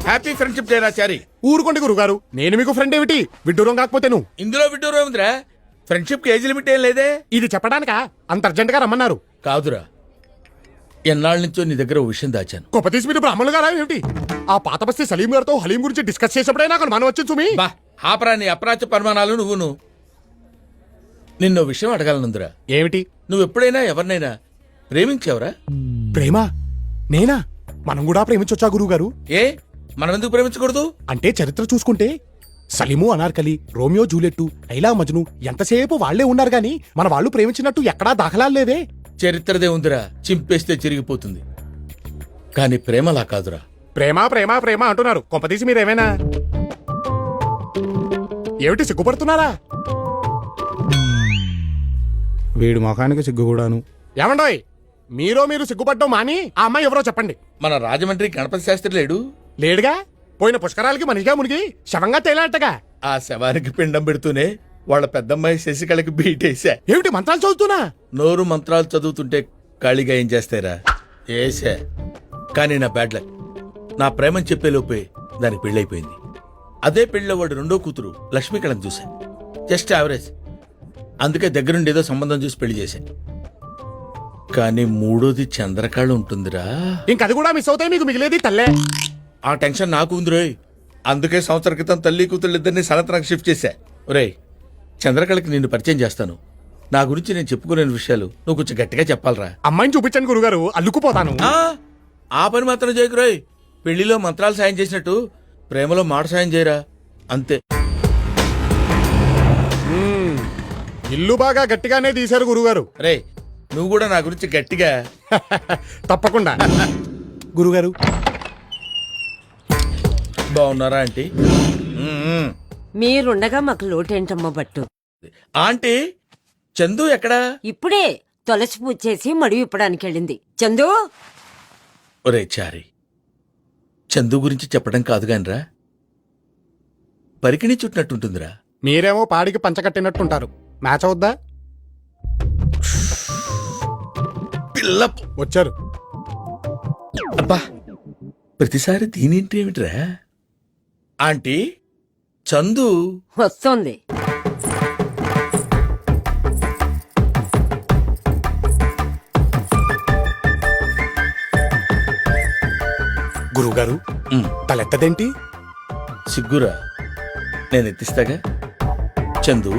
Happy friendship day రాచారి. ఊరుకోండి గురుగారు, నేను మీకు ఫ్రెండ్ ఏమిటి విడ్డూరం కాకపోతే నువ్వు. ఇందులో విడ్డూరం ఏముందిరా? ఫ్రెండ్షిప్ కి ఏజ్ లిమిట్ ఏం లేదే. ఇది చెప్పడానికా అంత అర్జెంట్ గా రమ్మన్నారు? కాదురా, ఎన్నాళ్ళ నుంచో నీ దగ్గర ఓ విషయం దాచాను. కొప్పతీసి మీరు బ్రాహ్మణులు గారా ఏమిటి? ఆ పాత బస్తీ సలీం గారితో హలీం గురించి డిస్కస్ చేసేప్పుడే నాకు మనం వచ్చింది సుమి. బా ఆపరా నీ అప్రాచ్య పరిమాణాలు నువ్వును. నిన్నో విషయం అడగాలనుందిరా. ఏమిటి? నువ్వు ఎప్పుడైనా ఎవరినైనా ప్రేమించావురా? ప్రేమ? నేనా? మనం కూడా ప్రేమించొచ్చా గురువుగారు? ఏ మనం ఎందుకు ప్రేమించకూడదు? అంటే చరిత్ర చూసుకుంటే సలీము అనార్కలి, రోమియో జూలియట్టు, లైలా మజ్ను ఎంతసేపు వాళ్లే ఉన్నారు గాని మన వాళ్ళు ప్రేమించినట్టు ఎక్కడా దాఖలాలు లేవే. చరిత్రదే ఉందిరా, చింపేస్తే చిరిగిపోతుంది. కానీ ప్రేమలా కాదురా. ప్రేమ ప్రేమ ప్రేమ అంటున్నారు, కొంపదీసి మీరేమైనా ఏమిటి సిగ్గుపడుతున్నారా? వీడు మొఖానికి సిగ్గు కూడాను. ఏమండోయ్, మీరు సిగ్గుపడ్డం మాని ఆ అమ్మాయి ఎవరో చెప్పండి. మన రాజమండ్రి గణపతి శాస్త్రి లేడు? లేడుగా. పోయిన పుష్కరాలకి మనిషిగా మునిగి శవంగా తేలాటగా. ఆ శవానికి పిండం పెడుతూనే వాళ్ళ పెద్దమ్మాయి శశికళకి బీటేశా. ఏమిటి మంత్రాలు చదువుతున్నా? నోరు మంత్రాలు చదువుతుంటే ఖాళీగా ఏం చేస్తారా? ఏసా. కానీ నా బ్యాడ్ లక్, నా ప్రేమని చెప్పేలోపే దానికి పెళ్ళైపోయింది. అదే పెళ్ళిలో వాడు రెండో కూతురు లక్ష్మీకళని చూశా. Just average. అందుకే దగ్గరుండి ఏదో సంబంధం చూసి పెళ్లి చేశా. కానీ మూడోది చంద్రకళ ఉంటుందిరా. ఇంకది కూడా మిస్ అవుతాయి, మీకు మిగిలేది తల్లే. ఆ టెన్షన్ నాకు ఉందిరోయ్. అందుకే సంవత్సరం క్రితం తల్లి కూతురు ఇద్దరిని సనతనకు షిఫ్ట్ చేశా. ఒరేయ్, చంద్రకళకి నిన్ను పరిచయం చేస్తాను. నా గురించి నేను చెప్పుకోలేని విషయాలు నువ్వు కొంచెం గట్టిగా చెప్పాలరా. అమ్మాయిని చూపించండి గురుగారు, అల్లుకుపోతాను. ఆ పని మాత్రం చేయకురోయ్. పెళ్లిలో మంత్రాలు సాయం చేసినట్టు ప్రేమలో మాట సాయం చేయరా, అంతే. ఇల్లు బాగా గట్టిగానే తీశారు గురుగారు. రే, నువ్వు కూడా నా గురించి గట్టిగా. తప్పకుండా. గురుగారు బాగున్నారా ఆంటీ? మీరుండగా మాకు లోటేంటమ్మా బట్టు. ఆంటీ, చందు ఎక్కడా? ఇప్పుడే తులసి పూజ చేసి మడి విప్పడానికి వెళ్ళింది. చందు. ఒరే చారి, చందు గురించి చెప్పడం కాదు గానిరా, పరికిణి చుట్టినట్టుంటుందిరా. మీరేమో పాడికి పంచకట్టినట్టుంటారు. మ్యాచ్ అవుద్దా? పిల్ల వచ్చారు. అబ్బా, ప్రతిసారి దీనింటి ఏమిట్రా? ఆంటీ, చందు వస్తోంది. గురువుగారు తలెత్తదేంటి? సిగ్గురా, నేను ఎత్తిస్తాగా. చందు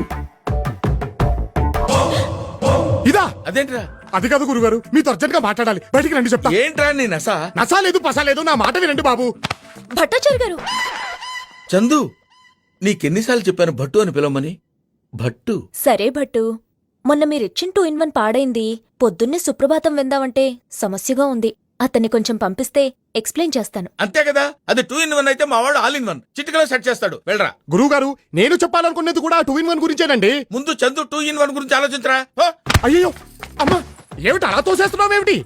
ఇదా? అదేంట్రా? అది కాదు గురుగారు, మీతో అర్జెంట్ గా మాట్లాడాలి. బయటికి రండి చెప్తా. ఏంట్రా నీ నసా? నసా లేదు పసా లేదు, నా మాట వినండి బాబు. భట్టాచారి గారు. చందు, నీకెన్నిసార్లు చెప్పాను భట్టు అని పిలవమని? భట్టు. సరే భట్టు, మొన్న మీరిచ్చిన 2-in-1 పాడైంది. పొద్దున్నే సుప్రభాతం విందామంటే సమస్యగా ఉంది. అతన్ని కొంచెం పంపిస్తే ఎక్స్ప్లెయిన్ చేస్తాను. అంతే కదా, అది 2-in-1 అయితే మా వాడు all-in-1 చిటికలో సెట్ చేస్తాడు. వెళ్ళరా. గురువుగారు, నేను చెప్పాలనుకునేది కూడా 2-in-1 గురించేనండి. ముందు చందు 2-in-1 గురించి ఆలోచించరా. అయ్యో అమ్మా, ఏమిటి అలా తోసేస్తున్నావు? ఏమిటి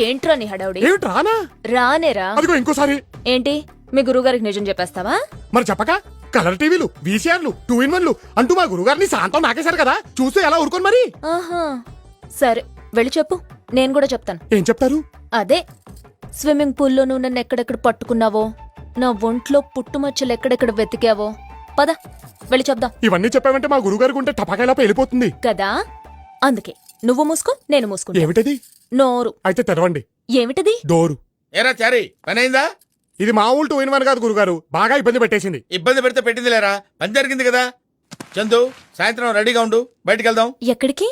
ఏంట్రా నీ హడావుడి? ఏమిటి రానా? రానేరా. అదిగో ఇంకోసారి. ఏంటి, మీ గురువుగారికి నిజం చెప్పేస్తావా? మరి చెప్పక కలర్ టీవీలు, వీసీఆర్లు, 2-in-1లు అంటూ మా గురుగారిని శాంతం నాకేశారు కదా, చూస్తే ఎలా ఊరుకోను మరి. ఆహా, సరే వెళ్ళి చెప్పు, నేను కూడా చెప్తాను. ఏం చెప్తారు? అదే, స్విమ్మింగ్ పూల్లో నువ్వు నన్ను ఎక్కడెక్కడ పట్టుకున్నావో, నా ఒంట్లో పుట్టుమచ్చలు ఎక్కడెక్కడ వెతికావో, పద వెళ్ళి చెప్దాం. ఇవన్నీ చెప్పావంటే మా గురుగారికి ఉంటే టపాకాయలా వెళ్ళిపోతుంది కదా. అందుకే నువ్వు మూసుకో, నేను మూసుకుంటా. ఏమిటది? నోరు. అయితే తెరవండి. ఏమిటది? డోరు. ఏరా చారి, పని అయిందా? ఇది మామూలు 2-in-1 కాదు గురుగారు, బాగా ఇబ్బంది పెట్టేసింది. ఇబ్బంది పెడితే పెట్టింది లేరా, పని జరిగింది కదా. చందు, సాయంత్రం రెడీగా ఉండు, బయటికి వెళ్దాం. ఎక్కడికి?